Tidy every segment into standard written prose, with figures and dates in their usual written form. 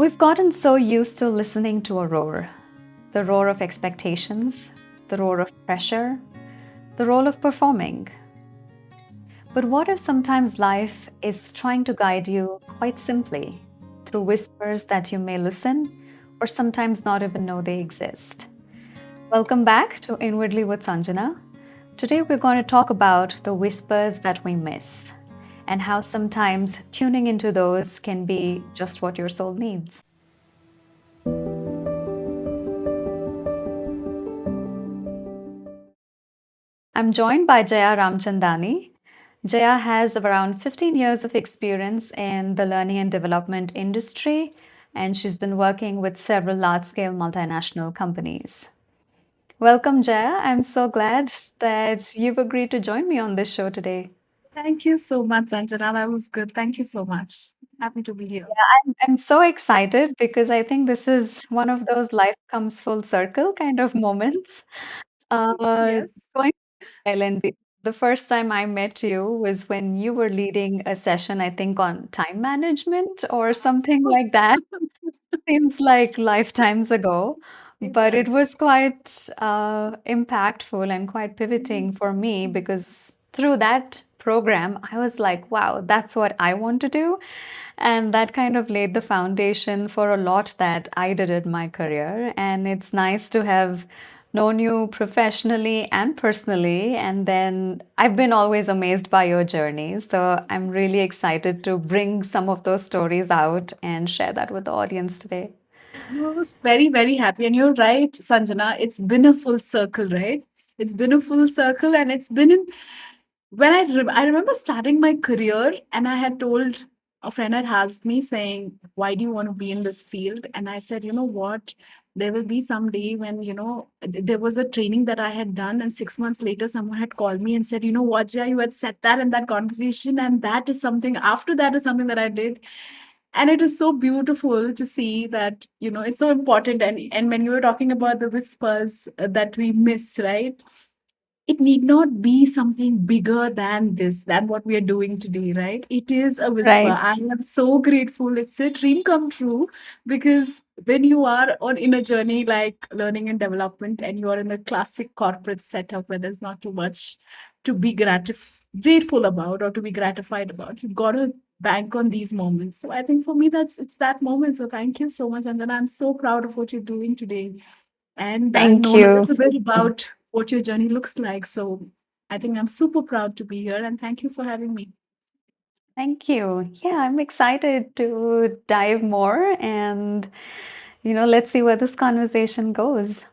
We've gotten so used to listening to a roar, the roar of expectations, the roar of pressure, the roar of performing. But what if sometimes life is trying to guide you quite simply through whispers that you may listen or sometimes not even know they exist? Welcome back to Inwardly with Sanjana. Today we're going to talk about the whispers that we miss and how sometimes tuning into those can be just what your soul needs. I'm joined by Jaya Ramchandani. Jaya has around 15 years of experience in the learning and development industry, and she's been working with several large scale multinational companies. Welcome, Jaya. I'm so glad that you've agreed to join me on this show today. Thank you so much, Sanjana. That was good. Thank you so much. Happy to be here. I'm so excited because I think this is one of those life comes full circle kind of moments. Yes. Going Ellen, the first time I met you was when you were leading a session, I think, on time management or something like that. Seems like lifetimes ago, It but it does. was quite impactful and quite pivoting for me because through that program, I was like, wow, that's what I want to do. And that kind of laid the foundation for a lot that I did in my career. And it's nice to have known you professionally and personally. And then I've been always amazed by your journey. So I'm really excited to bring some of those stories out and share that with the audience today. I was very, very happy. And you're right, Sanjana. It's been a full circle, right? It's been a full circle, and it's been in when I remember starting my career, and I had told a friend had asked me saying, "Why do you want to be in this field?" And I said, "You know what? There will be some day when there was a training that I had done, and 6 months later, someone had called me and said, you know what, Jay, you had said that in that conversation, and that is something. After that is something that I did." And it is so beautiful to see that it's so important. And when you were talking about the whispers that we miss, right? It need not be something bigger than this, than what we are doing today, right? It is a whisper. Right. I am so grateful. It's a dream come true, because when you are on in a journey like learning and development, and you are in a classic corporate setup where there's not too much to be grateful about or to be gratified about, you've got to bank on these moments. So I think for me, it's that moment. So thank you so much. And then I'm so proud of what you're doing today. And I've Thank known a you. little bit about what your journey looks like. So I think I'm super proud to be here, and thank you for having me. Thank you. Yeah, I'm excited to dive more and, let's see where this conversation goes.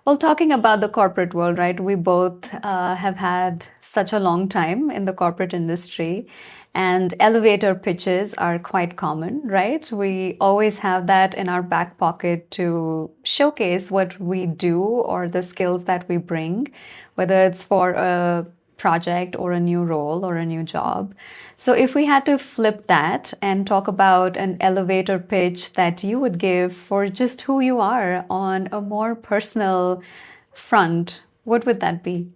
Well, talking about the corporate world, right? We both have had such a long time in the corporate industry, and elevator pitches are quite common, right? We always have that in our back pocket to showcase what we do or the skills that we bring, whether it's for a project or a new role or a new job. So, if we had to flip that and talk about an elevator pitch that you would give for just who you are on a more personal front, what would that be?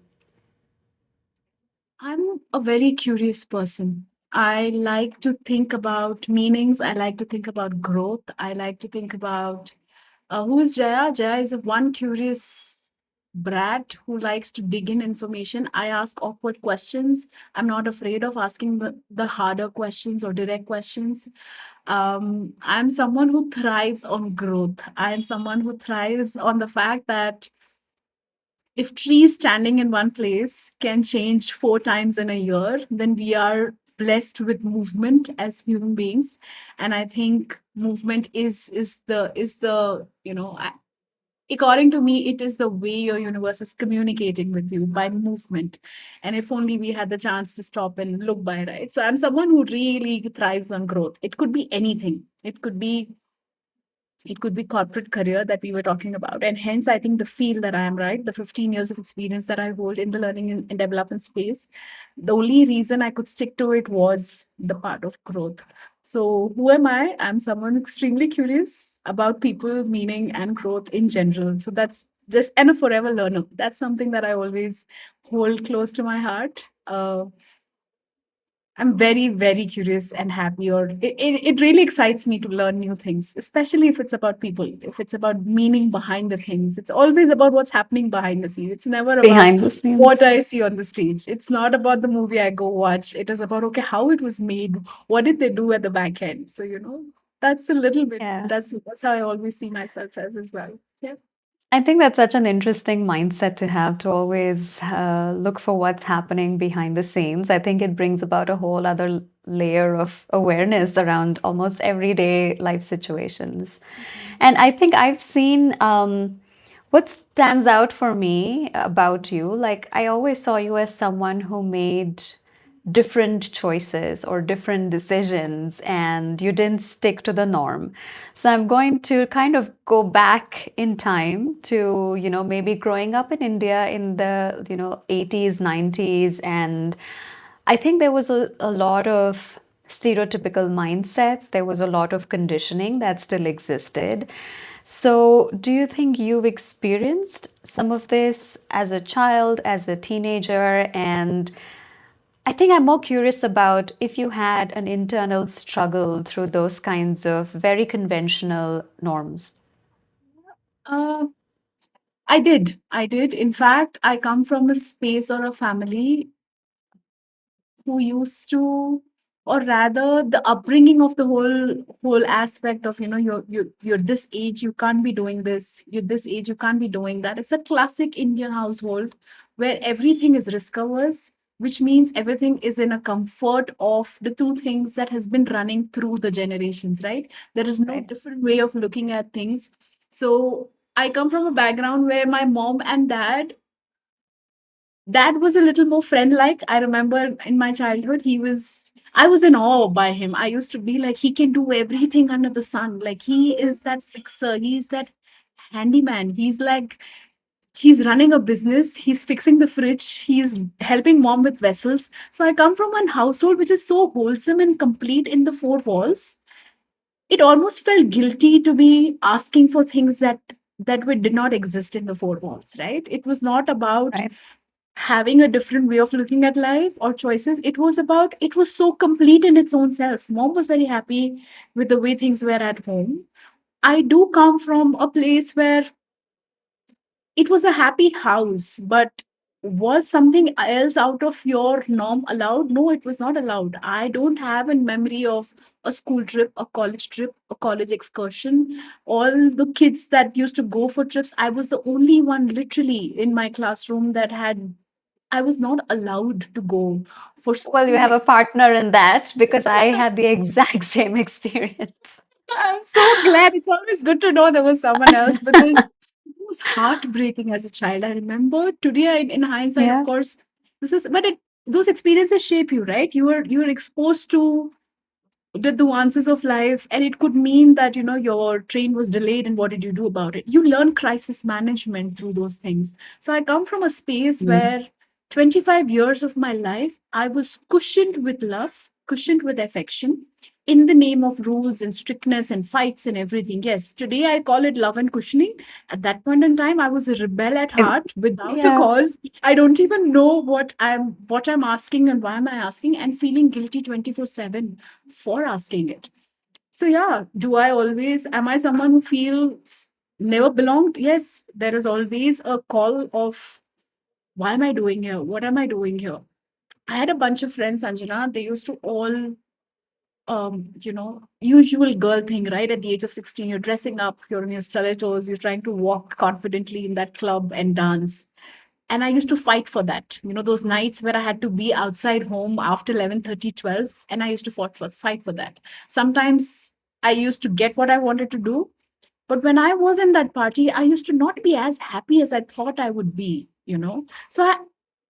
I'm a very curious person. I like to think about meanings. I like to think about growth. I like to think about who is Jaya? Jaya is a one curious brat who likes to dig in information. I ask awkward questions. I'm not afraid of asking the harder questions or direct questions. I'm someone who thrives on growth. I am someone who thrives on the fact that if trees standing in one place can change 4 times in a year, then we are blessed with movement as human beings. And I think movement is the according to me, it is the way your universe is communicating with you by movement. And if only we had the chance to stop and look by, right? So I'm someone who really thrives on growth. It could be anything. It could be corporate career that we were talking about, and hence I think the field that I am, right, the 15 years of experience that I hold in the learning and development space, the only reason I could stick to it was the part of growth. So who am I? I'm someone extremely curious about people, meaning, and growth in general. So that's just, and a forever learner. That's something that I always hold close to my heart. I'm very, very curious and happy, or it really excites me to learn new things, especially if it's about people, if it's about meaning behind the things. It's always about what's happening behind the scenes. It's never about Behind the what scenes. I see on the stage. It's not about the movie I go watch. It is about, okay, how it was made, what did they do at the back end? So, that's a little bit, Yeah. that's how I always see myself as well. Yeah. I think that's such an interesting mindset to have, to always look for what's happening behind the scenes. I think it brings about a whole other layer of awareness around almost everyday life situations. And I think I've seen what stands out for me about you. Like, I always saw you as someone who made different choices or different decisions, and you didn't stick to the norm. So I'm going to kind of go back in time to, maybe growing up in India in the, 80s, 90s. And I think there was a lot of stereotypical mindsets. There was a lot of conditioning that still existed. So, do you think you've experienced some of this as a child, as a teenager? And I think I'm more curious about if you had an internal struggle through those kinds of very conventional norms. Uh, I did. I did. In fact, I come from a space or a family who used to, or rather the upbringing of the whole aspect of, you're this age, you can't be doing this, you're this age, you can't be doing that. It's a classic Indian household where everything is risk averse, which means everything is in a comfort of the two things that has been running through the generations, right? There is no Right. different way of looking at things. So I come from a background where my mom and dad was a little more friend like. I remember in my childhood, I was in awe by him. I used to be like, he can do everything under the sun. Like, he is that fixer, he's that handyman. He's running a business, he's fixing the fridge, he's helping mom with vessels. So I come from one household which is so wholesome and complete in the four walls. It almost felt guilty to be asking for things that did not exist in the four walls, right? It was not about Right. having a different way of looking at life or choices. It was so complete in its own self. Mom was very happy with the way things were at home. I do come from a place where it was a happy house, but was something else out of your norm allowed? No, it was not allowed. I don't have a memory of a school trip, a college excursion. All the kids that used to go for trips, I was the only one literally in my classroom that had I was not allowed to go for Well, you school. have a partner in that because I had the exact same experience. I'm so glad. It's always good to know there was someone else because it was heartbreaking as a child. I remember today, in hindsight, of Yeah. course, those experiences shape you, right? You were exposed to the nuances of life, and it could mean that your train was delayed, and what did you do about it? You learn crisis management through those things. So I come from a space Mm. where 25 years of my life I was cushioned with love, cushioned with affection, in the name of rules and strictness and fights and everything. Yes, today I call it love and cushioning. At that point in time, I was a rebel at It- heart without a yeah. cause. I don't even know what I'm asking and why am I asking, and feeling guilty 24/7 for asking it. So yeah, am I someone who feels never belonged? Yes, there is always a call of why am I doing here? What am I doing here? I had a bunch of friends, Sanjana. They used to all usual girl thing, right? At the age of 16, you're dressing up, you're in your stilettos, you're trying to walk confidently in that club and dance. And I used to fight for that. Those nights where I had to be outside home after 11:30, 12, and I used to fight for that. Sometimes I used to get what I wanted to do, but when I was in that party, I used to not be as happy as I thought I would be. So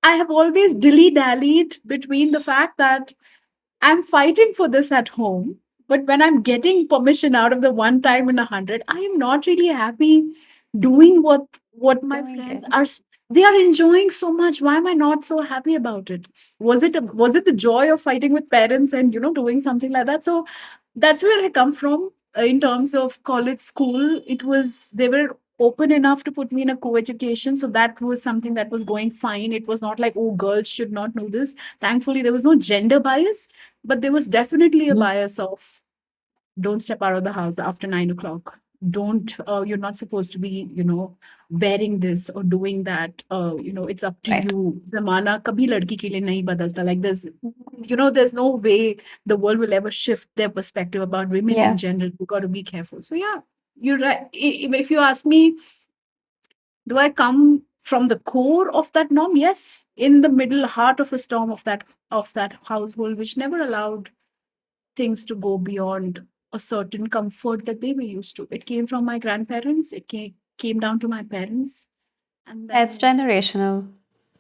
I have always dilly-dallied between the fact that I'm fighting for this at home, but when I'm getting permission out of the one time in 100, I am not really happy doing what my Doing friends it. are. They are enjoying so much. Why am I not so happy about it? Was it the joy of fighting with parents and doing something like that? So that's where I come from in terms of college, school. It was they were open enough to put me in a co-education. So that was something that was going fine. It was not like, oh, girls should not know this. Thankfully, there was no gender bias, but there was definitely a Mhm. bias of don't step out of the house after 9 o'clock. Don't, you're not supposed to be, wearing this or doing that. It's up to Right. you. Zamana kabhi ladki ke liye nahi badalta. Like there's no way the world will ever shift their perspective about women in Yeah, general. You got to be careful. So yeah, you're right. If you ask me, do I come from the core of that norm? Yes, in the middle heart of a storm of that household, which never allowed things to go beyond a certain comfort that they were used to. It came from my grandparents. It came down to my parents, and yeah, it's then generational.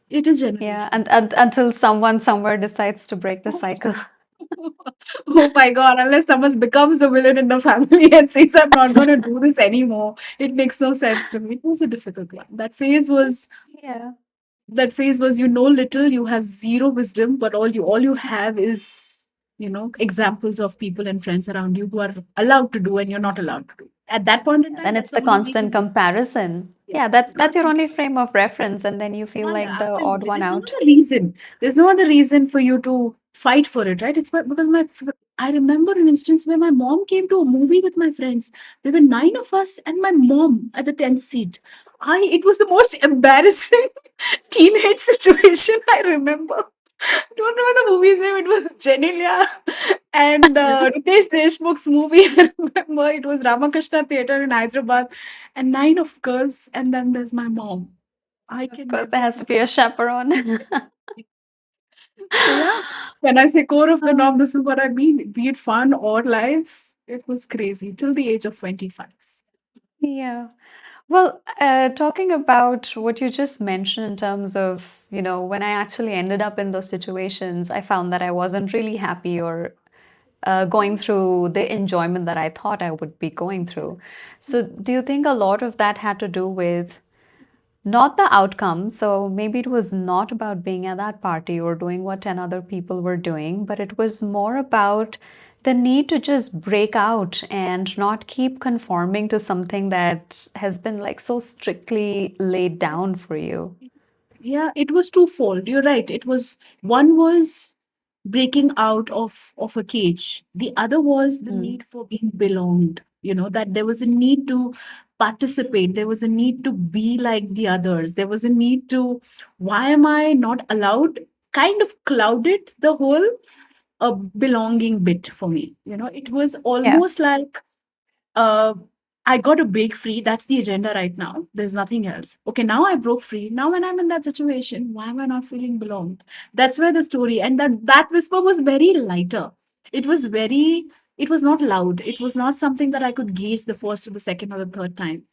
it is Yeah, generational. and until someone somewhere decides to break the cycle. Oh my God, unless someone becomes the villain in the family and says, I'm not going to do this anymore, it makes no sense to me. It was a difficult one. Yeah. That phase was you know little, you have zero wisdom, but all you have is examples of people and friends around you who are allowed to do and you're not allowed to do. At that point in Yeah, time, then that's it's the the only way to constant do. comparison. Yeah, Yeah, that's your constant. only frame of reference, and then you feel Yeah, like yeah, the odd absolutely. one There's no out. other reason. There's no other reason for you to fight for it, right? Because I remember an instance where my mom came to a movie with my friends. There were nine of us and my mom at the 10th seat. It was the most embarrassing teenage situation I remember. Don't remember the movie's name. It was Genilia and Ritesh Deshmukh's movie. I remember it was Ramakrishna Theatre in Hyderabad, and nine of girls, and then there's my mom. I Of can course, there never has to forget. be a chaperone. So yeah, when I say core of the norm, Um, this is what I mean. Be it fun or life, it was crazy till the age of 25. yeah. Well, talking about what you just mentioned in terms of, when I actually ended up in those situations, I found that I wasn't really happy or going through the enjoyment that I thought I would be going through. So, do you think a lot of that had to do with not the outcome? So, maybe it was not about being at that party or doing what 10 other people were doing, but it was more about the need to just break out and not keep conforming to something that has been like so strictly laid down for you. Yeah, it was twofold. You're right. It was one was breaking out of a cage. The other was the Mm. need for being belonged. That there was a need to participate. There was a need to be like the others. There was a need to, why am I not allowed? Kind of clouded the whole belonging bit for me. It was Yeah. almost like uh, I got to break free. That's the agenda right now. There's nothing else. Okay, now I broke free. Now when I'm in that situation, why am I not feeling belonged? That's where the story, and that whisper was very lighter. It was very. It was not loud. It was not something that I could gauge the first or the second or the third time.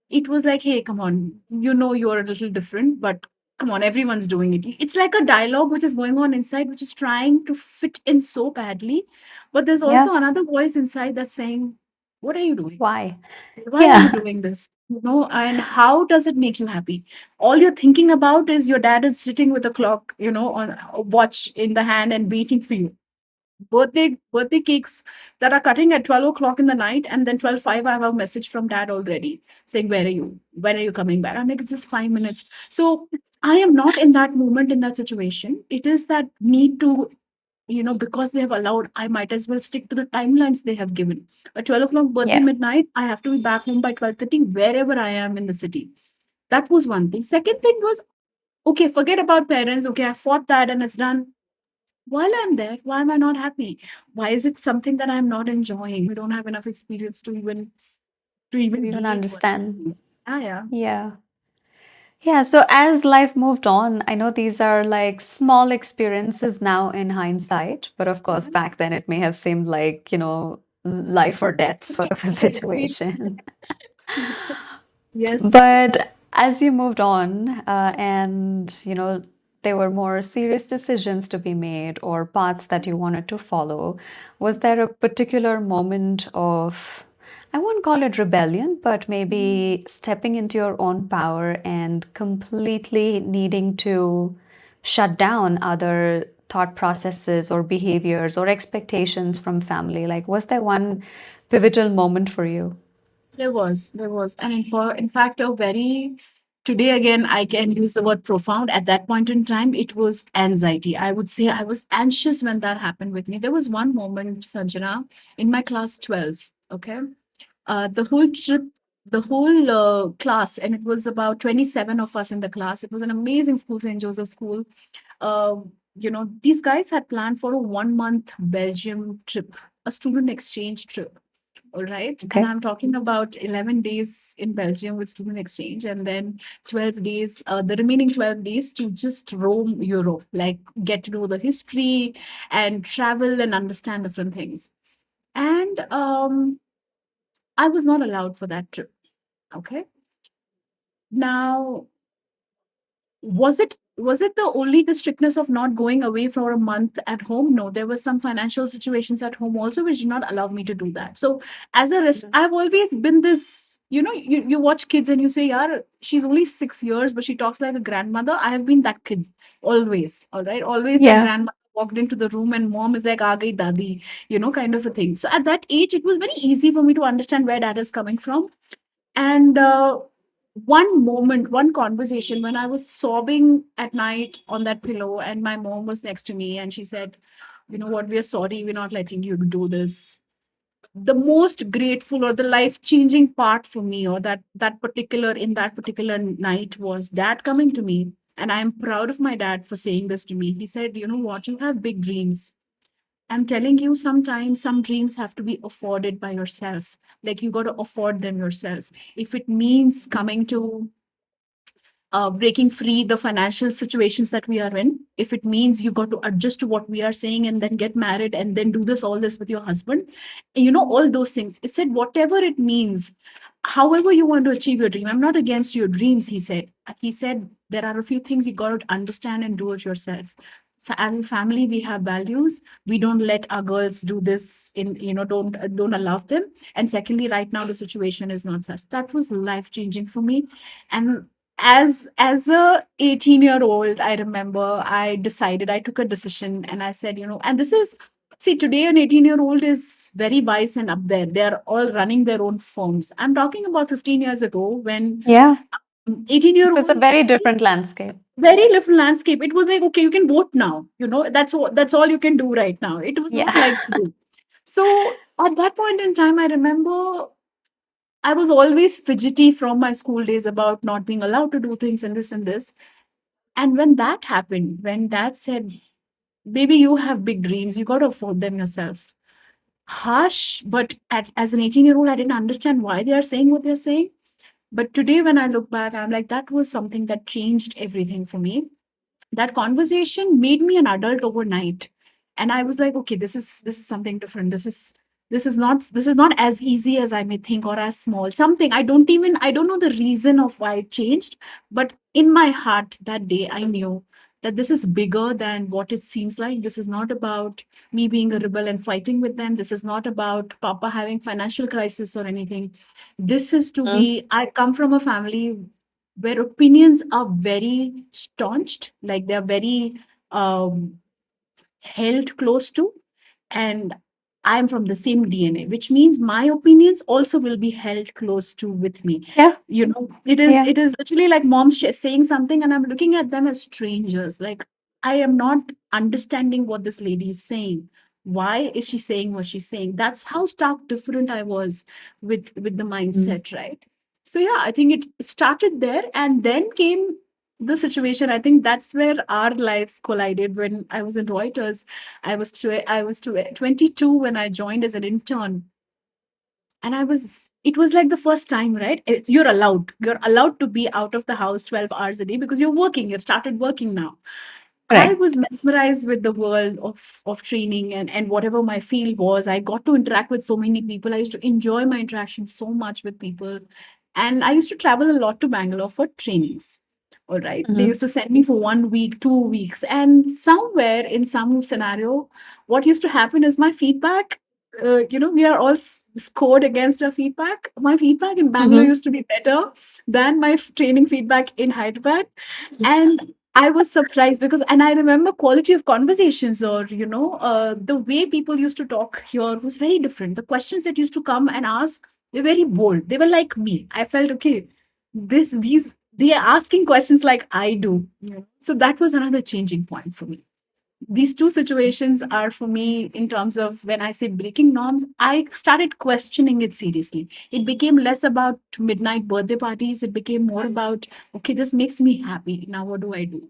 It was like, hey, come on, you're a little different, but come on, everyone's doing it. It's like a dialogue which is going on inside, which is trying to fit in so badly. But there's Yeah. also another voice inside that's saying, what are you doing? Why? Why are you Yeah. doing this? And how does it make you happy? All you're thinking about is your dad is sitting with a clock, on a watch in the hand and waiting for you. Birthday cakes that are cutting at 12 o'clock in the night, and then 12:05 I have a message from dad already saying, where are you? When are you coming back? I'm like, it's just 5 minutes. So I am not in that moment, in that situation. It is that need to, because they have allowed, I might as well stick to the timelines they have given. A 12 o'clock birthday Yeah. midnight, I have to be back home by 12:30, wherever I am in the city. That was one thing. Second thing was, okay, forget about parents. Okay, I fought that and it's done. While I'm there, why am I not happy? Why is it something that I'm not enjoying? We don't have enough experience to even To even gauge what's understand. happening. Ah, yeah. Yeah. Yeah, so as life moved on, I know these are like small experiences now in hindsight, but of course, Mhm. back then it may have seemed like, life or death sort of a I agree. situation. Yes. But as you moved on, and there were more serious decisions to be made or paths that you wanted to follow, was there a particular moment of, I won't call it rebellion, but maybe stepping into your own power and completely needing to shut down other thought processes or behaviors or expectations from family? Like, was there one pivotal moment for you? there was, and in fact, a very today again, I can use the word profound. At that point in time, it was anxiety. I would say I was anxious when that happened with me. There was one moment, Sanjana, in my class 12. Okay, the whole trip, the whole class, and it was about 27 of us in the class. It was an amazing school, St. Joseph School. Uh, these guys had planned for a 1 month Belgium trip, a student exchange trip. All right. And Okay. I'm talking about 11 days in Belgium with student exchange, and then 12 days, the remaining 12 days to just roam Europe, like get to know the history and travel and understand different things. And I was not allowed for that trip. Okay. Now, was it the only the strictness of not going away for a month at home? No, there was some financial situations at home also which did not allow me to do that. So as a rest, Mhm. I've always been this, you watch kids and you say, yeah, she's only 6 years but she talks like a grandmother. I have been that kid always. All right, always that Yeah. grandmother walked into the room and mom is like, aa gayi dadi, kind of a thing. So at that age it was very easy for me to understand where dad is coming from. And one moment, one conversation when I was sobbing at night on that pillow, and my mom was next to me, and she said, "You know what? We are sorry. We're not letting you do this." The most grateful or the life changing part for me, or that particular night, was dad coming to me. And I am proud of my dad for saying this to me. He said, "You know what? You have big dreams. I'm telling you, sometimes some dreams have to be afforded by yourself. Like you got to afford them yourself. If it means coming to breaking free the financial situations that we are in, if it means you got to adjust to what we are saying and then get married and then do this all this with your husband, all those things." It said, whatever it means, however you want to achieve your dream, I'm not against your dreams. He said there are a few things you got to understand and do it yourself. As a family, we have values. We don't let our girls do this in, don't allow them. And secondly, right now the situation is not such. That was life changing for me. And as a 18-year-old, I remember I decided, I took a decision, and I said, and this is, see, today an 18-year-old is very wise and up there. They're all running their own firms. I'm talking about 15 years ago when Yeah. It was a 18-year-olds, very different landscape. very little landscape. It was like, okay, you can vote now. That's all you can do right now. It was not Yeah. like today. So at that point in time, I remember I was always fidgety from my school days about not being allowed to do things and this and this. And when that happened, when dad said, "Baby, you have big dreams, you got to afford them yourself." Harsh, but as an 18-year-old, I didn't understand why they are saying what they're saying. But today, when I look back, I'm like, that was something that changed everything for me. That conversation made me an adult overnight. And I was like, okay, this is something different. This is not as easy as I may think, or as small something. I don't know the reason of why it changed, but in my heart that day I knew that this is bigger than what it seems like. This is not about me being a rebel and fighting with them. This is not about papa having financial crisis or anything. This is to Mhm. be, I come from a family where opinions are very staunched, like they're very um, held close to. And I'm from the same DNA, which means my opinions also will be held close to with me. Yeah. It is Yeah. it is literally like mom saying something, and I'm looking at them as strangers. Like I am not understanding what this lady is saying. Why is she saying what she's saying? That's how stark different I was with the Mm. mindset, right? So yeah, I think it started there, and then came the situation. I think that's where our lives collided. When I was in Reuters, I was 22 when I joined as an intern, and it was like the first time, right? You're allowed to be out of the house 12 hours a day because you've started working now. I Correct. was mesmerized with the world of training, and whatever my field was. I got to interact with so many people. I used to enjoy my interaction so much with people. And I used to travel a lot to Bangalore for trainings. All right. They Mhm. used to send me for 1 week, 2 weeks. And somewhere in some scenario, what used to happen is my feedback, we are all scored against our feedback. My feedback in Bangalore Mhm. used to be better than my training feedback in Hyderabad. And I was surprised because, and I remember quality of conversations, or, the way people used to talk here was very different. The questions that used to come and ask They're very bold. They were like me. I felt okay. These they are asking questions like I do. Yeah. So that was another changing point for me. These two situations are for me in terms of when I say breaking norms, I started questioning it seriously. It became less about midnight birthday parties. It became more about, okay, this makes me happy. Now, what do I do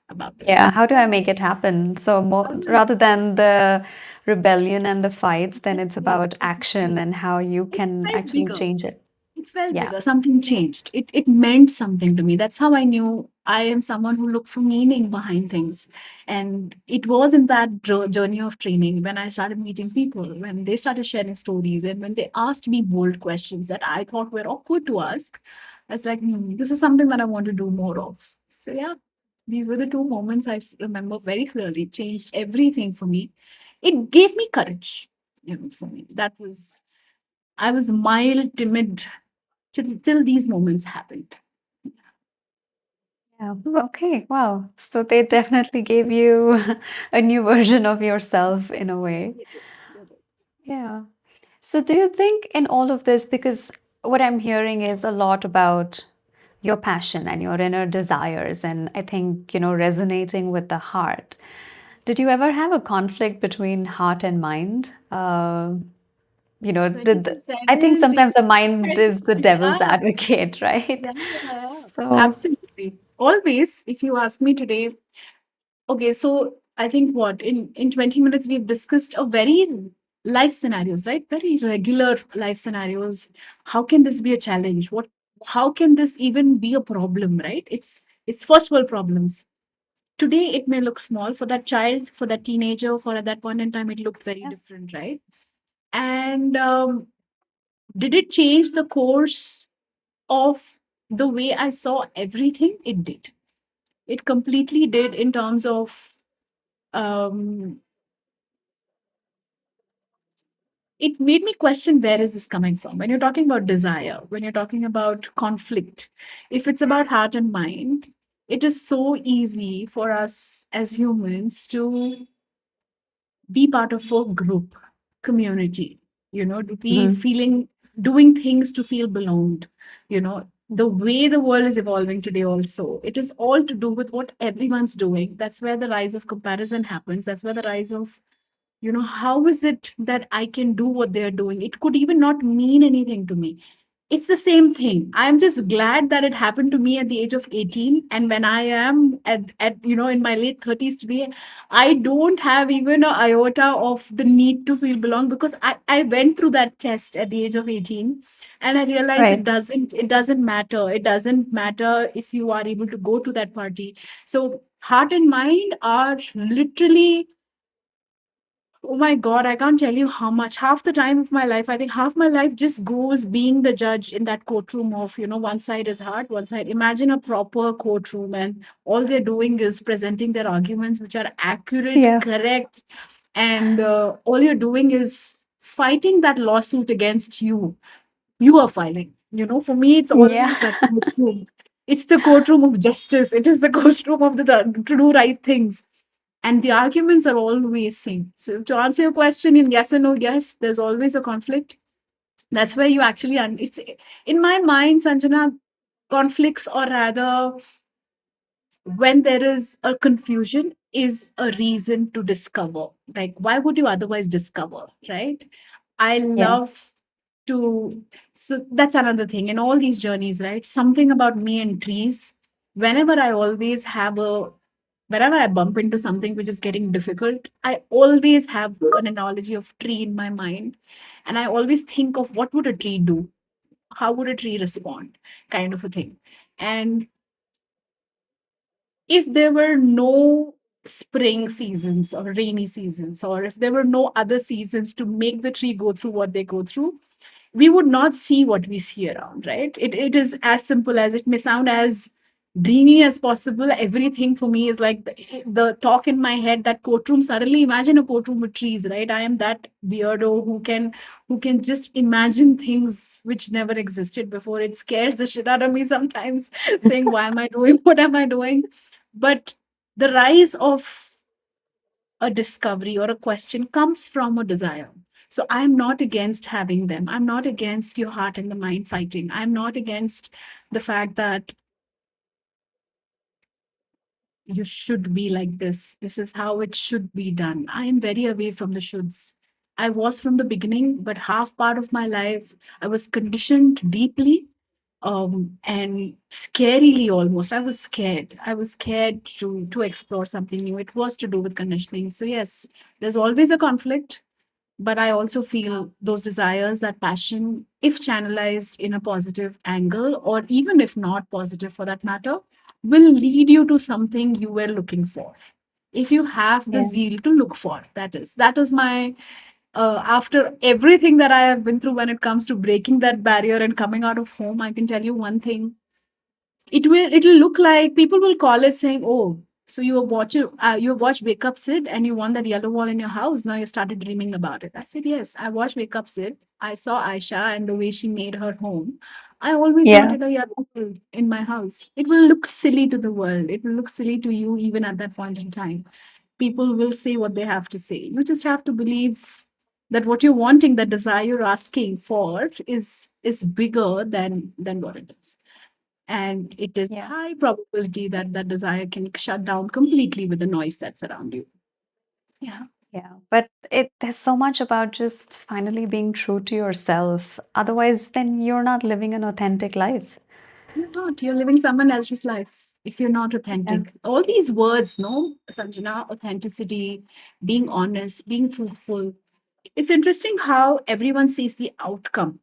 about it? Yeah, how So, do I make it happen? So more, rather than the rebellion and the fights, then it's exactly, about action exactly. and how you It can felt actually bigger. change it. It felt Yeah. bigger. Something changed. It meant something to me. That's how I knew I am someone who looked for meaning behind things. And it was in that journey of training when I started meeting people, when they started sharing stories, and when they asked me bold questions that I thought were awkward to ask. I was like, this is something that I want to do more of. So yeah, these were the two moments I remember very clearly. It changed everything for me. It gave me courage. For me, that was I was mild, timid till these moments happened. Yeah. Okay. Wow. So they definitely gave you a new version of yourself in a way. They did. They did. Yeah. So do you think in all of this, because what I'm hearing is a lot about your passion and your inner desires, and I think, resonating with the heart. Did you ever have a conflict between heart and mind? I think 24/7, sometimes the mind is the 24/7. devil's Yeah, advocate, right? yeah, yeah. So, Absolutely. Always, if you ask me today, okay, so I think what in 20 minutes we've discussed a very life scenarios, right? Very regular life scenarios. How can this be a challenge? How can this even be a problem, right? It's first world problems. Today it may look small for that child, for that teenager, for at that point in time it looked very yeah, different, right? And did it change the course of the way I saw everything? It did. It completely did in terms of um, it made me question where is this coming from? When you're talking about desire, when you're talking about conflict, if it's about heart and mind, it is so easy for us as humans to be part of a group, community, to be mhm, feeling, doing things to feel belonged, the way the world is evolving today also. It is all to do with what everyone's doing. That's where the rise of comparison happens. That's where the rise of how is it that I can do what they're doing? It could even not mean anything to me. It's the same thing. I'm just glad that it happened to me at the age of 18. And when I am at in my late 30s today, I don't have even an iota of the need to feel belong because I went through that test at the age of 18 and I realized right. it doesn't matter. It doesn't matter if you are able to go to that party. So heart and mind are literally. Oh my God, I can't tell you how much. Half the time of my life, I think half my life just goes being the judge in that courtroom of, one side is hard, one side. Imagine a proper courtroom and all they're doing is presenting their arguments, which are accurate, Yeah. correct. And all you're doing is fighting that lawsuit against you. You are filing. For me, it's Yeah. always that courtroom. It's the courtroom of justice. It is the courtroom of to do right things, and the arguments are always same. So to answer your question in yes and no, yes, there's always a conflict. That's where you actually it's in my mind, Sanjana, conflicts or rather when there is a confusion is a reason to discover. Like why would you otherwise discover, right? I Yeah. love to so that's another thing in all these journeys, right? Something about me and trees. Whenever I always have a whenever I bump into something which is getting difficult, I always have an analogy of tree in my mind. And I always think of what would a tree do? How would a tree respond? Kind of a thing. And if there were no spring seasons or rainy seasons, or if there were no other seasons to make the tree go through what they go through, we would not see what we see around, right? It is as simple as it may sound as dreamy as possible. Everything for me is like the talk in my head, that courtroom. Suddenly imagine a courtroom with trees, right? I am that weirdo who can just imagine things which never existed before. It scares the shit out of me sometimes, saying, why am I doing what am I doing? But the rise of a discovery or a question comes from a desire. So I'm not against having them. I'm not against your heart and the mind fighting. I'm not against the fact that you should be like this. This is how it should be done. I am very away from the shoulds. I was from the beginning, but half part of my life, I was conditioned deeply and scarily almost. I was scared. I was scared to explore something new. It was to do with conditioning. So yes, there's always a conflict, but I also feel those desires, that passion, if channelized in a positive angle, or even if not positive for that matter, will lead you to something you were looking for. If you have the Yeah. zeal to look for, that is my after everything that I have been through when it comes to breaking that barrier and coming out of home, I can tell you one thing. It'll look like people will call it saying, "Oh, so you watched Wake Up Sid and you want that yellow wall in your house. Now you started dreaming about it." I said, "Yes, I watched Wake Up Sid. I saw Aisha and the way she made her home. I always Yeah. wanted a yellow wall in my house. It will look silly to the world. It will look silly to you even at that point in time. People will say what they have to say. You just have to believe that what you're wanting, that desire you're asking for, is bigger than what it is, and it is Yeah. high probability that that desire can shut down completely with the noise that's around you. Yeah, Yeah. But there's so much about just finally being true to yourself. Otherwise, then you're not living an authentic life. you're living someone else's life if you're not Yeah. authentic. All these words, no, Sanjana, authenticity, being honest, being truthful, it's interesting how everyone sees the outcome.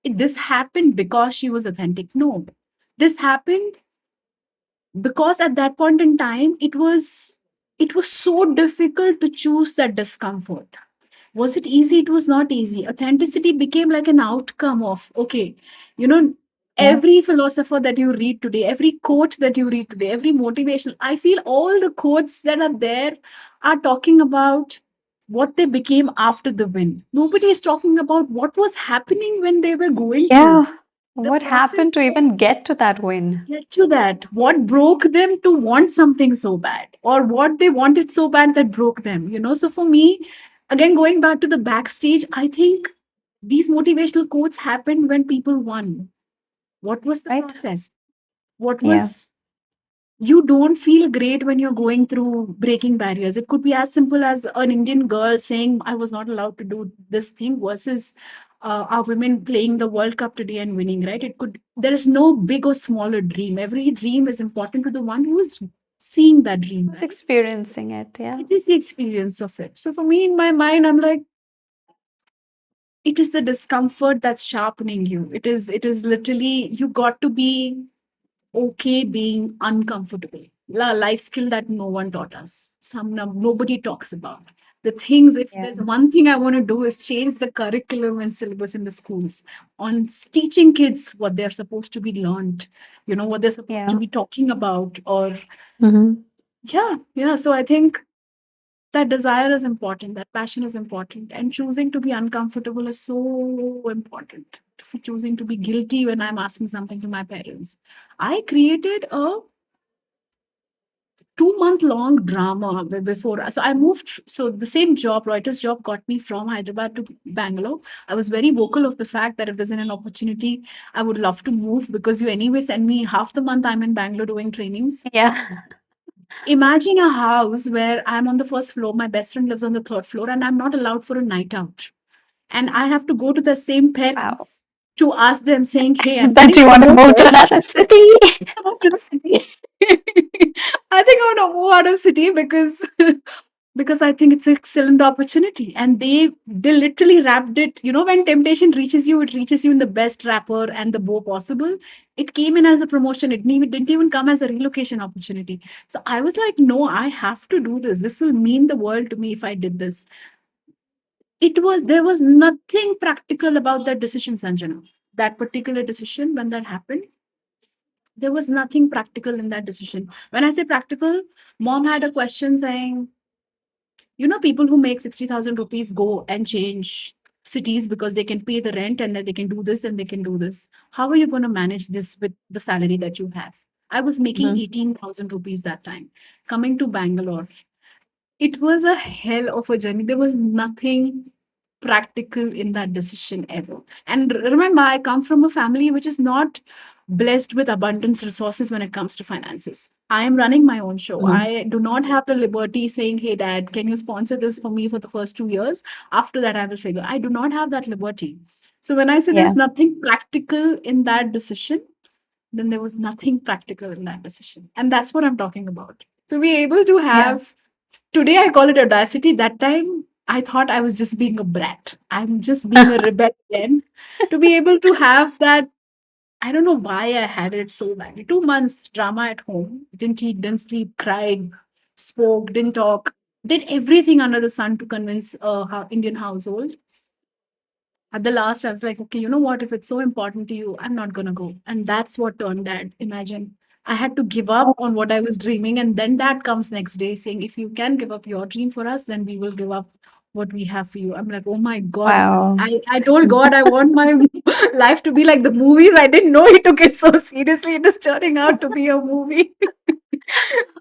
This happened because she was authentic. No, this happened because at that point in time it was so difficult to choose that discomfort. Was it easy? It was not easy. Authenticity became like an outcome of, okay, you know, Yeah. every philosopher that you read today, every quote that you read today, every motivational, I feel all the quotes that are there are talking about what they became after the win. Nobody is talking about what was happening when they were going through Yeah. the What happened process. to even get to that win? Get to that. What broke them to want something so bad, or what they wanted so bad that broke them, So for me, again, going back to the backstage, I think these motivational quotes happened when people won. What was the Right? process? What Yeah. was You don't feel great when you're going through breaking barriers. It could be as simple as an Indian girl saying, I was not allowed to do this thing, versus our women playing the World Cup today and winning, right? There is no big or smaller dream. Every dream is important to the one who is seeing that dream, Who's right? experiencing it? Yeah. It is the experience of it. So for me, in my mind, I'm like, it is the discomfort that's sharpening you. It is literally, you got to be okay being uncomfortable. Life skill that no one taught us. Nobody talks about. The things, if Yeah. there's one thing I want to do is change the curriculum and syllabus in the schools on teaching kids what they're supposed to be learned, what they're supposed to Yeah. be talking about, or Hmm. yeah, yeah. So I think that desire is important, that passion is important, and choosing to be uncomfortable is so important. For choosing to be guilty when I'm asking something to my parents, I created a 2-month long drama before. So I moved. So the same job, Reuters job, got me from Hyderabad to Bangalore. I was very vocal of the fact that if there's an opportunity, I would love to move, because you anyway send me half the month I'm in Bangalore doing trainings. Yeah. Imagine a house where I'm on the first floor, my best friend lives on the third floor, and I'm not allowed for a night out. And I have to go to the same Wow. parents to ask them, saying, "Hey, I'm That getting you want to move to promoted. another city. Come up to the city." I think I want to move out of city because because I think it's an excellent opportunity. And they literally wrapped it. When temptation reaches you, it reaches you in the best wrapper and the bow possible. It came in as a promotion. It didn't even come as a relocation opportunity. So I was like, no, I have to do this. This will mean the world to me if I did this. There was nothing practical about that decision, Sanjana. That particular decision, when that happened, there was nothing practical in that decision. When I say practical, mom had a question saying, people who make 60,000 rupees go and change cities because they can pay the rent, and that they can do this and they can do this. How are you going to manage this with the salary that you have? I was making Mhm. 18,000 rupees that time. Coming to Bangalore, it was a hell of a journey. There was nothing. practical in that decision ever. And remember, I come from a family which is not blessed with abundance resources when it comes to finances. I am running my own show. Mm. I do not have the liberty saying, hey, dad, can you sponsor this for me for the first 2 years? After that, I will figure. I do not have that liberty. So when I say Yeah. there's nothing practical in that decision, then there was nothing practical in that decision. And that's what I'm talking about. To be able to Yeah. have, today I call it audacity. That time I thought I was just being a brat. I'm just being a rebel again. To be able to have that, I don't know why I had it so badly. 2 months drama at home, didn't eat, didn't sleep, cried, spoke, didn't talk, did everything under the sun to convince a Indian household. At the last, I was like, okay, you know what? If it's so important to you, I'm not gonna go. And that's what turned dad. Imagine. I had to give up Oh, on what I was dreaming. And then dad comes next day saying, if you can give up your dream for us, then we will give up what we have for you. I'm like, oh my God. wow. I told God I want my life to be like the movies. I didn't know he took it so seriously. It is turning out to be a movie.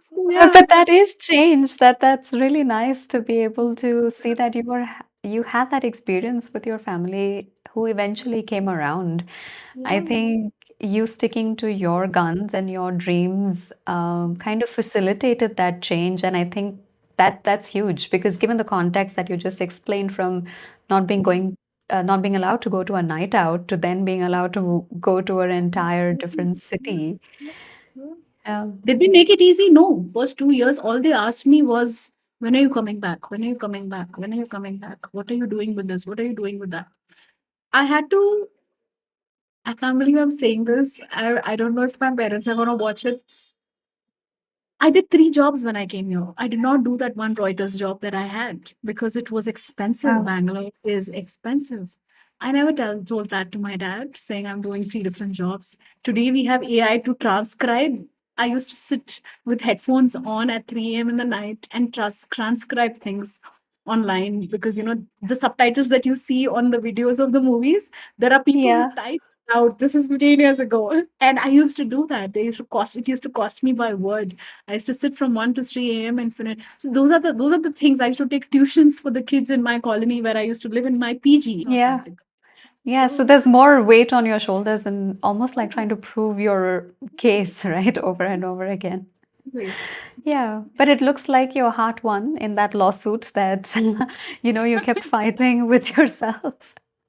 So yeah. But that is change. That's really nice to be able to see that you had that experience with your family who eventually came around. I Yeah. think you sticking to your guns and your dreams kind of facilitated that change, and I think that's huge because given the context that you just explained from not being going, not being allowed to go to a night out to then being allowed to go to an entire different city. Um, Did they make it easy? No. First 2 years, all they asked me was, when are you coming back? When are you coming back? When are you coming back? What are you doing with this? What are you doing with that? I had to, I can't believe I'm saying this. I don't know if my parents are going to watch it. I did 3 jobs when I came here. I did not do that one Reuters job that I had because it was expensive. wow. Bangalore is expensive. I never told that to my dad, saying I'm doing 3 different jobs. Today we have AI to transcribe. I used to sit with headphones on at 3 a.m. in the night and transcribe things online because, the subtitles that you see on the videos of the movies, there are people who Yeah. type out. This is 15 years ago. And I used to do that. It used to cost me by word. I used to sit from 1 to 3 a.m. and finish. So those are the things. I used to take tuitions for the kids in my colony where I used to live in my PG. Not Yeah. practical. Yeah, so So there's more weight on your shoulders and almost like trying to always, prove your case, always, right, over and over again. always, Yeah, but it looks like your heart won in that lawsuit that, you kept fighting with yourself.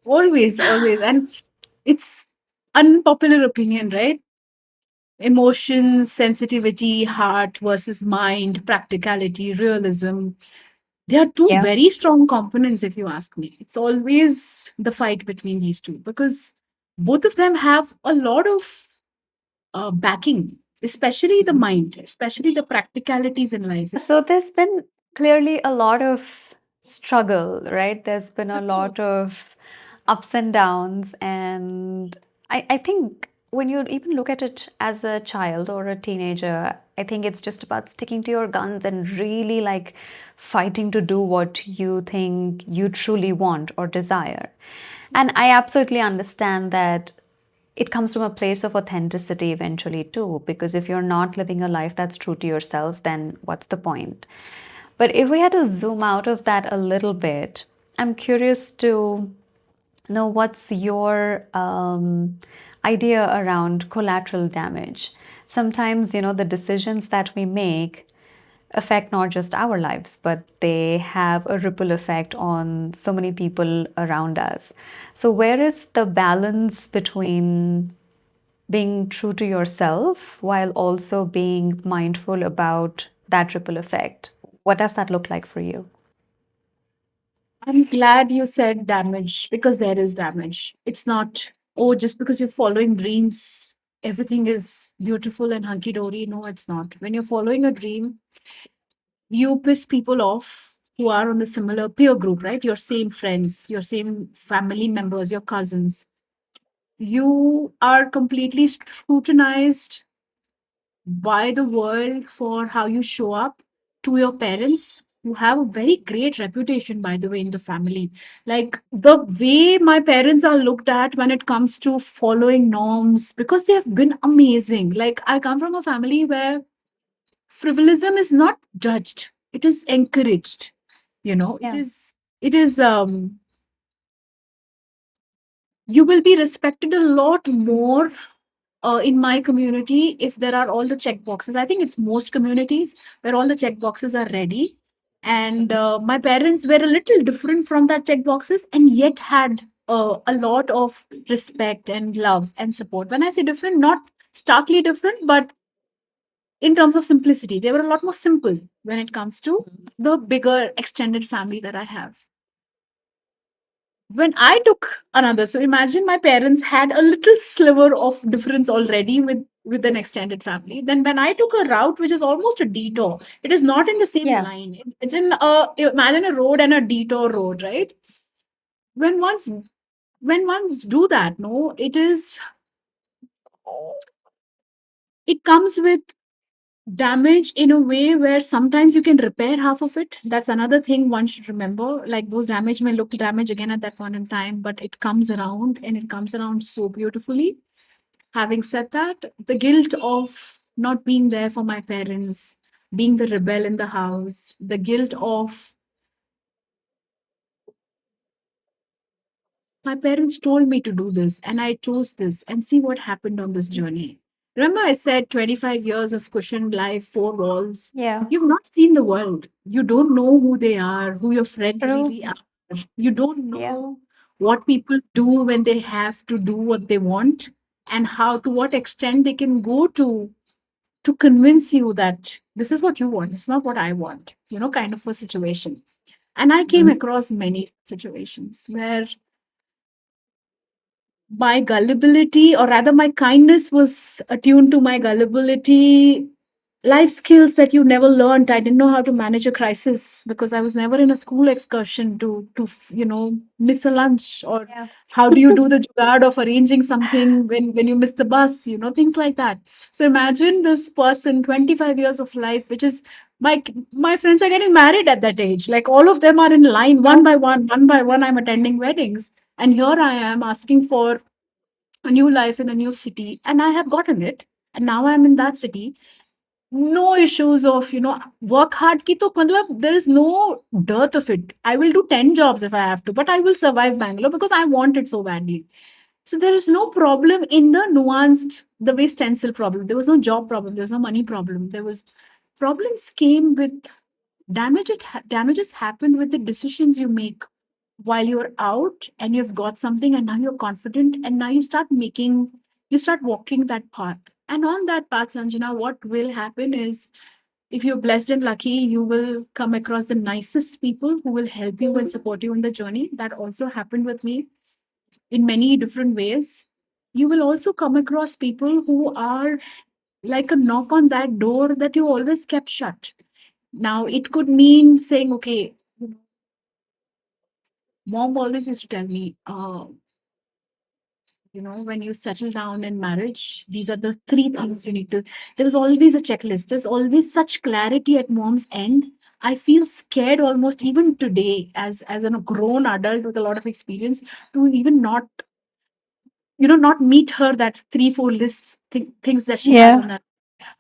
always. And it's unpopular opinion, right? Emotions, sensitivity, heart versus mind, practicality, realism. They are two Yeah. very strong components, if you ask me. It's always the fight between these two because both of them have a lot of backing, especially the mind, especially the practicalities in life. So there's been clearly a lot of struggle, right? There's been a lot of ups and downs. And I think when you even look at it as a child or a teenager, I think it's just about sticking to your guns and really like fighting to do what you think you truly want or desire. And I absolutely understand that it comes from a place of authenticity eventually too, because if you're not living a life that's true to yourself, then what's the point? But if we had to zoom out of that a little bit, I'm curious to know what's your idea around collateral damage. Sometimes, the decisions that we make affect not just our lives, but they have a ripple effect on so many people around us. So, where is the balance between being true to yourself while also being mindful about that ripple effect? What does that look like for you? I'm glad you said damage because there is damage. It's not, oh, just because you're following dreams, everything is beautiful and hunky dory. No, it's not. When you're following a dream, you piss people off who are on a similar peer group, right? Your same friends, your same family members, your cousins. You are completely scrutinized by the world for how you show up to your parents who have a very great reputation, by the way, in the family. Like the way my parents are looked at when it comes to following norms, because they have been amazing. Like I come from a family where frivolousm is not judged, it is encouraged. It Yeah. is You will be respected a lot more in my community if there are all the check boxes. I think it's most communities where all the check boxes are ready. And my parents were a little different from that check boxes and yet had a lot of respect and love and support. When I say different, not starkly different, but in terms of simplicity, they were a lot more simple when it comes to the bigger extended family that I have. When I took another, so imagine my parents had a little sliver of difference already with an extended family. Then when I took a route which is almost a detour, it is not in the same Yeah. line. Imagine a road and a detour road, right? When once when ones do that, no, it comes with damage in a way where sometimes you can repair half of it. That's another thing one should remember. Like those damage may look damage again at that point in time, but it comes around and it comes around so beautifully. Having said that, the guilt of not being there for my parents, being the rebel in the house, the guilt of my parents told me to do this and I chose this and see what happened on this journey. Remember, I said 25 years of cushioned life, four walls. Yeah. You've not seen the world. You don't know who they are, who your friends True. really are. You don't Yeah. know what people do when they have to do what they want and how to what extent they can go to convince you that this is what you want, it's not what I want, kind of a situation. And I came across many situations where my gullibility, or rather my kindness, was attuned to my gullibility. Life skills that you never learned. I didn't know how to manage a crisis because I was never in a school excursion to miss a lunch, or Yeah. how do you do the jugaad of arranging something when you miss the bus, things like that. So imagine this person, 25 years of life, which is my friends are getting married at that age. Like all of them are in line, one Oh, by one by one. I'm attending weddings, and here I am asking for a new life in a new city, and I have gotten it. And now I'm in that city. No issues of, work hard ki to matlab, there is no dearth of it. I will do 10 jobs if I have to, but I will survive Bangalore because I want it so badly. So there is no problem in the nuanced, the way stencil problem. There was no job problem. There was no money problem. There was problems came with damages happened with the decisions you make while you're out and you've got something and now you're confident and now you start walking that path. And on that path, Sanjana, what will happen is if you're blessed and lucky, you will come across the nicest people who will help you and support you in the journey. That also happened with me in many different ways. You will also come across people who are like a knock on that door that you always kept shut. Now, it could mean saying, okay, mom always used to tell me, when you settle down in marriage, these are the three things you need to. There's always a checklist. There's always such clarity at mom's end. I feel scared almost even today as a grown adult with a lot of experience to even not meet her that three, four lists things that she has yeah. on that.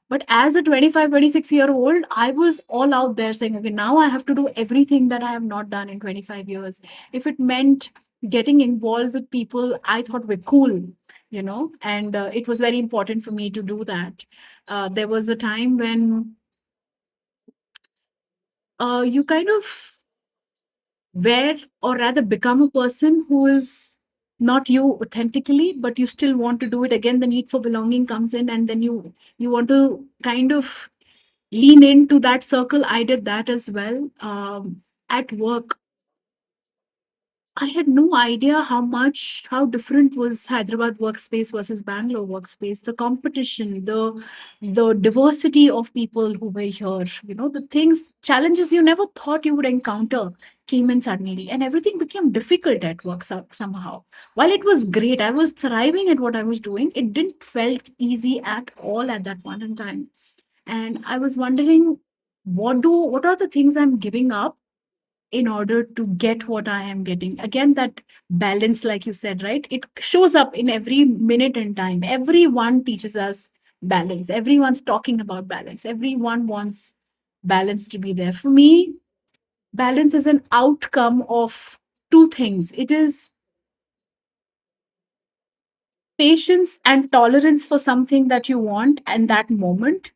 But as a 25, 26 year old, I was all out there saying, okay, now I have to do everything that I have not done in 25 years. If it meant getting involved with people I thought were cool, and it was very important for me to do that. There was a time when you kind of wear, or rather become, a person who is not you authentically, but you still want to do it again. The need for belonging comes in, and then you want to kind of lean into that circle. I did that as well. At work, I had no idea how different was Hyderabad workspace versus Bangalore workspace. The competition, the diversity of people who were here, the things, challenges you never thought you would encounter came in suddenly, and everything became difficult at work somehow. While it was great, I was thriving at what I was doing. It didn't felt easy at all at that point in time, and I was wondering, what are the things I'm giving up in order to get what I am getting. Again, that balance, like you said, right? It shows up in every minute and time. Everyone teaches us balance. Everyone's talking about balance. Everyone wants balance to be there. For me, balance is an outcome of two things. It is patience and tolerance for something that you want and that moment,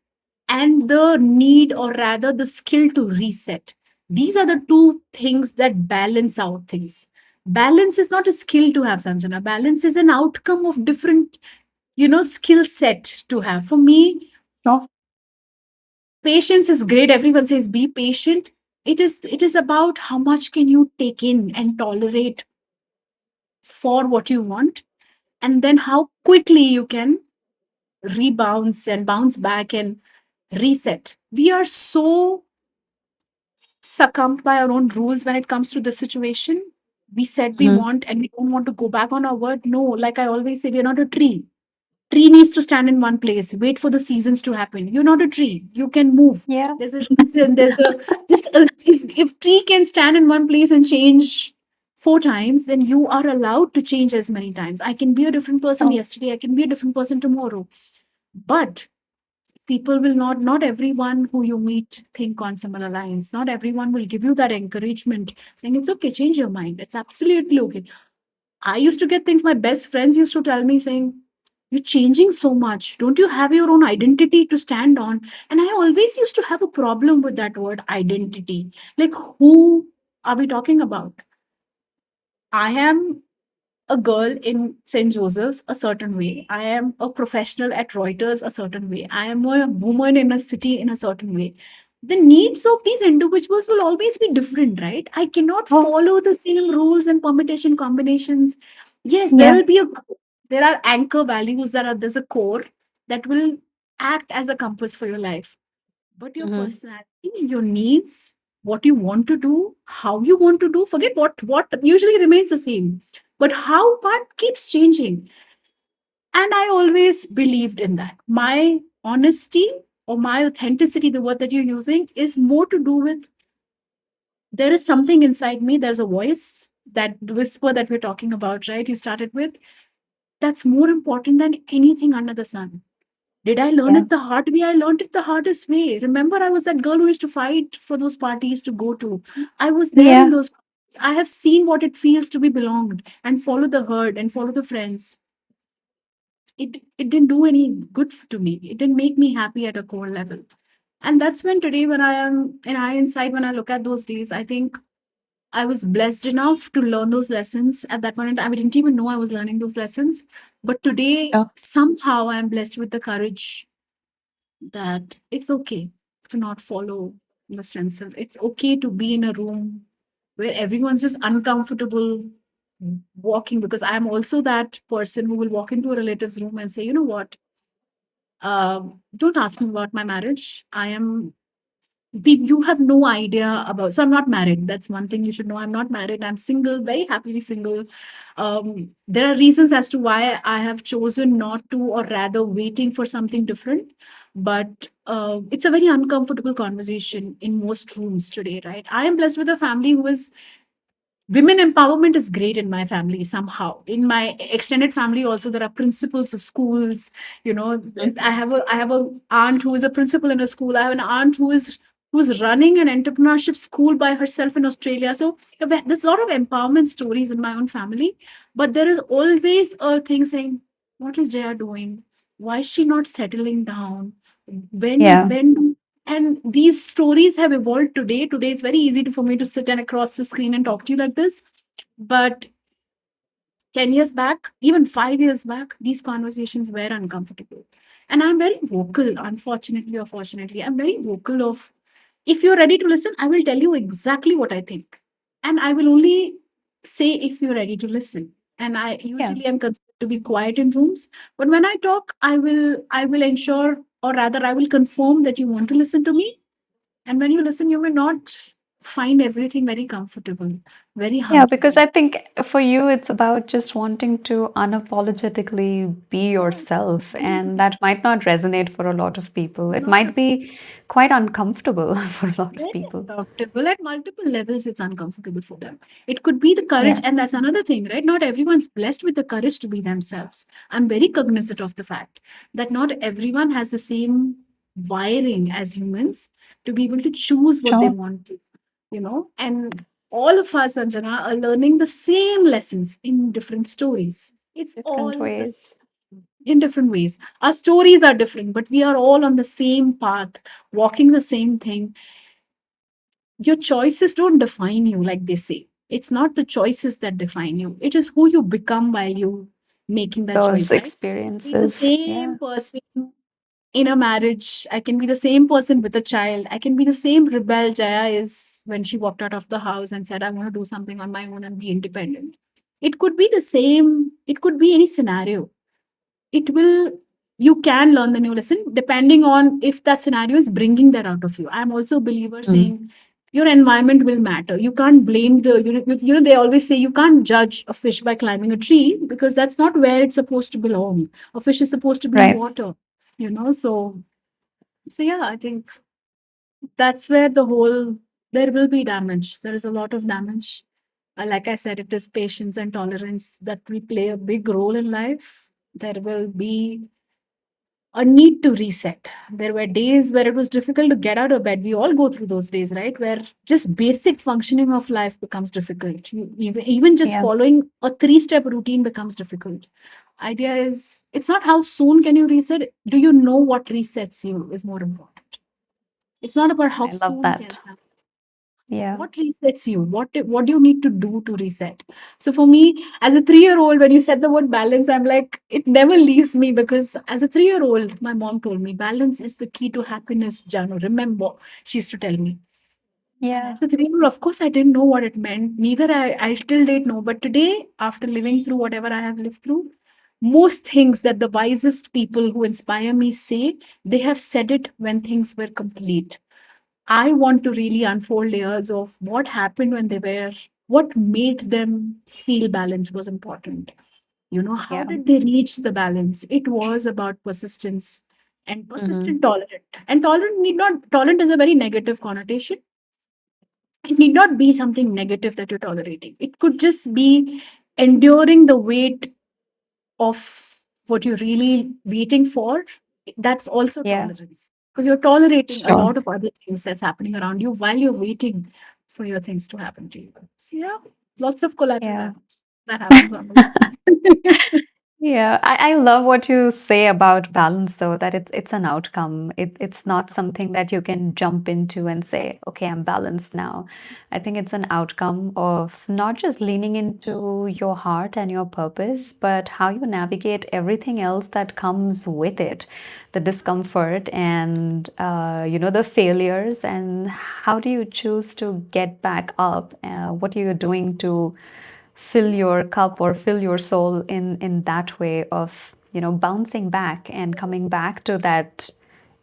and the need, or rather the skill to reset. These are the two things that balance out things. Balance is not a skill to have, Sanjana. Balance is an outcome of different, skill set to have. For me, Sure. patience is great. Everyone says be patient. It is about how much can you take in and tolerate for what you want, and then how quickly you can rebounds and bounce back and reset. We are so succumbed by our own rules when it comes to this situation. We said we Mhm. want and we don't want to go back on our word. No, like I always say, we're not a tree. Tree needs to stand in one place, wait for the seasons to happen. You're not a tree. You can move. Yeah. There's a reason. There's a just if tree can stand in one place and change four times, then you are allowed to change as many times. I can be a different person Sure. yesterday. I can be a different person tomorrow. But people will not everyone who you meet think on similar lines. Not everyone will give you that encouragement saying it's okay, change your mind, it's absolutely okay. I used to get things, my best friends used to tell me saying, you're changing so much, don't you have your own identity to stand on? And I always used to have a problem with that word identity. Like, who are we talking about? I am a girl in St. Joseph's a certain way. I am a professional at Reuters a certain way. I am a woman in a city in a certain way. The needs of these individuals will always be different, right? I cannot Oh, follow the same rules and permutation combinations. Yes, there yeah. will be there are anchor values, there's a core that will act as a compass for your life. But your Mhm. personality, your needs, what you want to do, how you want to do, forget what usually remains the same. But how part keeps changing. And I always believed in that. My honesty or my authenticity, the word that you're using, is more to do with there is something inside me, there's a voice, that whisper that we're talking about, right? You started with, that's more important than anything under the sun. Did I learn Yeah. it the hard way? I learned it the hardest way. Remember, I was that girl who used to fight for those parties to go to. I was there in Yeah. those parties. I have seen what it feels to be belonged and follow the herd and follow the friends. It didn't do any good to me. It didn't make me happy at a core level. And that's when today, when I am in hindsight, when I look at those days, I think I was blessed enough to learn those lessons at that point in time. I didn't even know I was learning those lessons. But today, Sure. somehow I'm blessed with the courage that it's okay to not follow the stencil. It's okay to be in a room where everyone's just uncomfortable walking, because I'm also that person who will walk into a relative's room and say, you know what, don't ask me about my marriage. You have no idea about, so I'm not married. That's one thing you should know. I'm not married. I'm single, very happily single. There are reasons as to why I have chosen not to, or rather waiting for something different. But it's a very uncomfortable conversation in most rooms today, right? I am blessed with a family who is, women empowerment is great in my family. Somehow in my extended family also, there are principals of schools. I have a aunt who is a principal in a school. I have an aunt who's running an entrepreneurship school by herself in Australia. So there's a lot of empowerment stories in my own family. But there is always a thing saying, what is Jaya doing? Why is she not settling down? when Yeah. when and these stories have evolved today. Today, it's very easy for me to sit and across the screen and talk to you like this. But 10 years back, even 5 years back, these conversations were uncomfortable. And I'm very vocal, unfortunately or fortunately. I'm very vocal of, if you're ready to listen, I will tell you exactly what I think. And I will only say if you're ready to listen. And I Yeah. usually am considered to be quiet in rooms. But when I talk, I will ensure, or rather, I will confirm that you want to listen to me. And when you listen, you may not find everything very comfortable, very Yeah, because hunky. I think for you, it's about just wanting to unapologetically be Yes, yourself, very and much. that might not resonate for a lot of people. It Not might be quite uncomfortable for a lot of very people. uncomfortable at multiple levels. It's uncomfortable for them. It could be the courage, Yeah, and that's another thing, right? Not everyone's blessed with the courage to be themselves. I'm very cognizant of the fact that not everyone has the same wiring as humans to be able to choose what they sure. want to, and all of us, Sanjana, are learning the same lessons in different stories. It's Different all the ways. in different ways. Our stories are different, but we are all on the same path, walking the same thing. Your choices don't define you, like they say. It's not the choices that define you, it is who you become while you making that Those choice, right? Be the experiences. same Yeah. person in a marriage. I can be the same person with a child. I can be the same rebel Jaya is when she walked out of the house and said, I want to do something on my own and be independent. It could be the same, it could be any scenario. It will, you can learn the new lesson depending on if that scenario is bringing that out of you. I'm also a believer Mm. saying your environment will matter. You can't blame the, they always say you can't judge a fish by climbing a tree because that's not where it's supposed to belong. A fish is supposed to be in Right. water, so yeah, I think that's where the whole, there will be damage. There is a lot of damage. Like I said, it is patience and tolerance that will play a big role in life. There will be a need to reset. There were days where it was difficult to get out of bed. We all go through those days, right? Where just basic functioning of life becomes difficult. Even just Yeah. following a three-step routine becomes difficult. Idea is, it's not how soon can you reset. Do you know what resets you is more important. It's not about how I love soon can that. something. Yeah. What resets you? What do you need to do to reset? So for me, as a 3-year-old, when you said the word balance, I'm like, it never leaves me because as a 3-year-old, my mom told me balance is the key to happiness, Janu. Remember, she used to tell me. And Yeah. as a 3-year-old, of course, I didn't know what it meant. Neither I still didn't know. But today, after living through whatever I have lived through, most things that the wisest people who inspire me say, they have said it when things were complete. I want to really unfold layers of what happened when they were, what made them feel balance was important. How Yeah. did they reach the balance? It was about persistence and Hmm. persistent tolerant. And tolerant need not, tolerant is a very negative connotation. It need not be something negative that you're tolerating. It could just be enduring the weight of what you're really waiting for. That's also Yeah. tolerance because you're tolerating a Sure. lot of other things that's happening around you while you're waiting for your things to happen to you. So yeah, lots of collateral Yeah. damage that happens on the way. Yeah, I love what you say about balance though, that it's an outcome. It's not something that you can jump into and say, okay, I'm balanced now. I think it's an outcome of not just leaning into your heart and your purpose, but how you navigate everything else that comes with it, the discomfort and the failures, and how do you choose to get back up? What are you doing to fill your cup or fill your soul in that way of bouncing back and coming back to that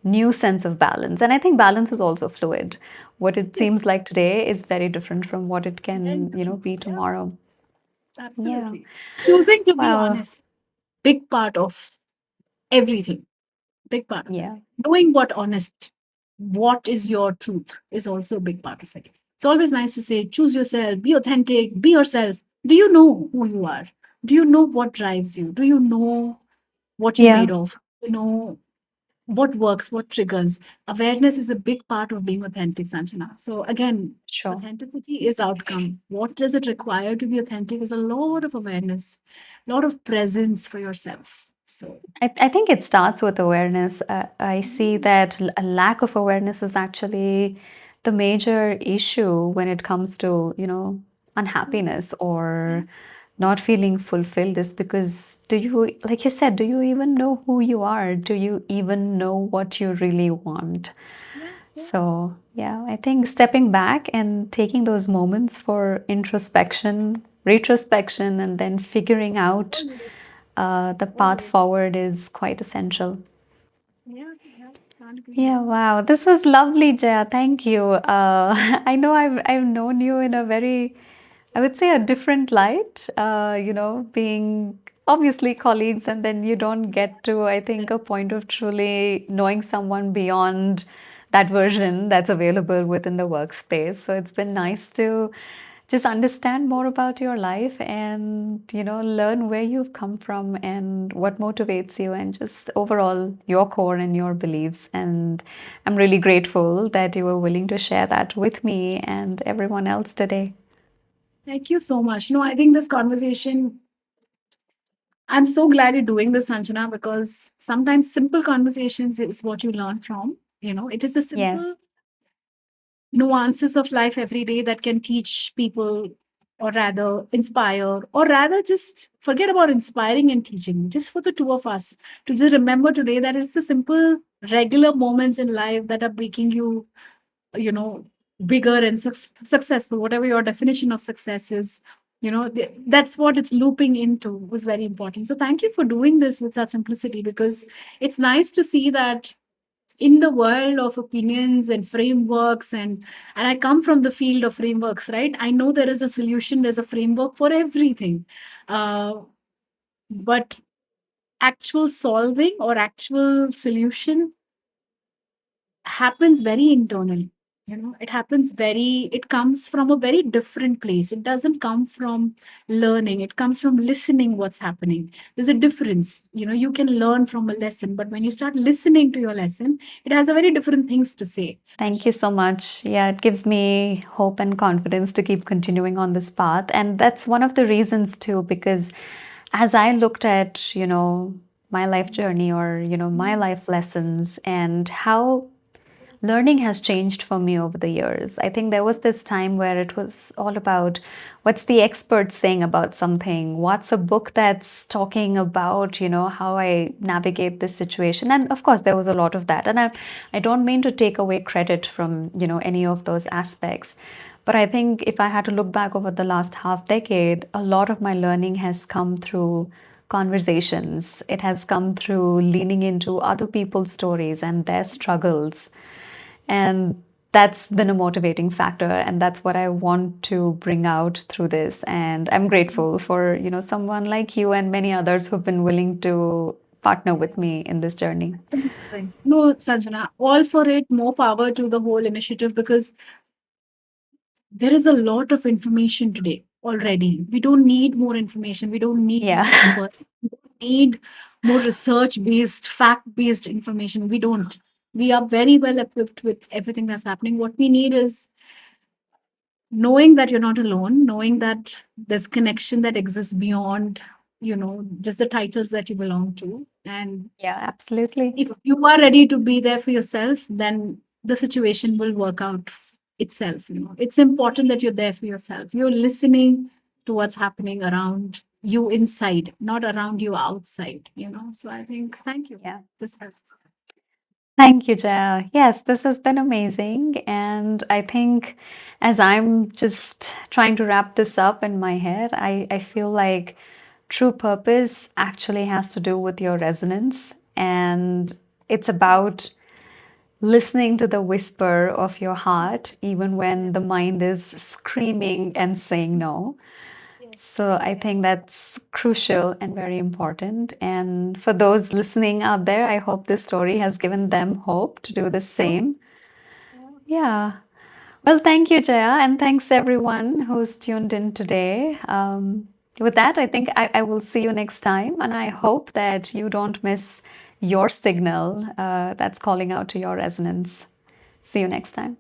new sense of balance. And I think balance is also fluid. What it Yes, seems like today is very different from what it very can different. be Yeah, tomorrow. Yeah. absolutely. Choosing to be Wow. honest, big part of everything. Big part of it. Yeah. Knowing what is your truth is also a big part of it. It's always nice to say, choose yourself, be authentic, be yourself. Do you know who you are? Do you know what drives you? Do you know what you're Yeah. made of? You know what works, what triggers. Awareness is a big part of being authentic, Sanjana. So again, Sure. authenticity is outcome. What does it require to be authentic is a lot of awareness, a lot of presence for yourself. So I think it starts with awareness. I see that a lack of awareness is actually the major issue when it comes to, unhappiness yeah, or not feeling fulfilled, is because do you, like you said, do you even know who you are? Do you even know what you really want? yeah, yeah. So, yeah, I think stepping back and taking those moments for introspection, retrospection, and then figuring out Always, the path always. forward is quite essential. Yeah, yeah, can't agree Yeah, more. wow. This was lovely, Jaya. Thank you. I know I've known you in a very, I would say, a different light, being obviously colleagues, and then you don't get to, I think, a point of truly knowing someone beyond that version that's available within the workspace. So it's been nice to just understand more about your life and, learn where you've come from and what motivates you and just overall your core and your beliefs. And I'm really grateful that you were willing to share that with me and everyone else today. Thank you so much. No, I think this conversation, I'm so glad you're doing this, Sanjana, because sometimes simple conversations is what you learn from. You know, it is the simple Yes. nuances of life every day that can teach people, or rather inspire, or rather just forget about inspiring and teaching, just for the two of us to just remember today that it's the simple regular moments in life that are making you, you know, bigger and successful, whatever your definition of success is. You know, that's what it's looping into was very important. So thank you for doing this with such simplicity, because it's nice to see that in the world of opinions and frameworks, and I come from the field of frameworks, right? I know there is a solution, there's a framework for everything. uh, but actual solving or actual solution happens very internally. You know, it happens very, it comes from a very different place. It doesn't come from learning, it comes from listening what's happening. There's a difference. You know, you can learn from a lesson, but when you start listening to your lesson, it has a very different things to say. Thank you so much. Yeah, it gives me hope and confidence to keep continuing on this path. And that's one of the reasons too, because as I looked at, my life journey or, my life lessons and how learning has changed for me over the years. I think there was this time where it was all about what's the expert saying about something, what's a book that's talking about, how I navigate this situation. And of course, there was a lot of that. And I don't mean to take away credit from, any of those aspects. But I think if I had to look back over the last half decade, a lot of my learning has come through conversations. It has come through leaning into other people's stories and their struggles, and that's been a motivating factor. And that's what I want to bring out through this. And I'm grateful for, someone like you and many others who've been willing to partner with me in this journey. That's amazing. No, Sanjana, all for it. More power to the whole initiative, because there is a lot of information today already. We don't need more information. We don't need more Yeah. experts. We don't need more research based, fact based information. We don't. We are very well equipped with everything that's happening. What we need is knowing that you're not alone, knowing that there's connection that exists beyond, you know, just the titles that you belong to. And Yeah, absolutely. if you are ready to be there for yourself, then the situation will work out itself. You know, it's important that you're there for yourself. You're listening to what's happening around you inside, not around you outside. You know, so I think thank you. Yeah. This helps. Thank you, Jaya. Yes, this has been amazing. And I think as I'm just trying to wrap this up in my head, I feel like true purpose actually has to do with your resonance. And it's about listening to the whisper of your heart, even when the Yes. mind is screaming and saying no. Yes. So I think that's crucial and very important. And for those listening out there, I hope this story has given them hope to do the same. Yeah. Well, thank you, Jaya, and thanks everyone who's tuned in today. With that, I think I will see you next time, and I hope that you don't miss your signal that's calling out to your resonance. See you next time.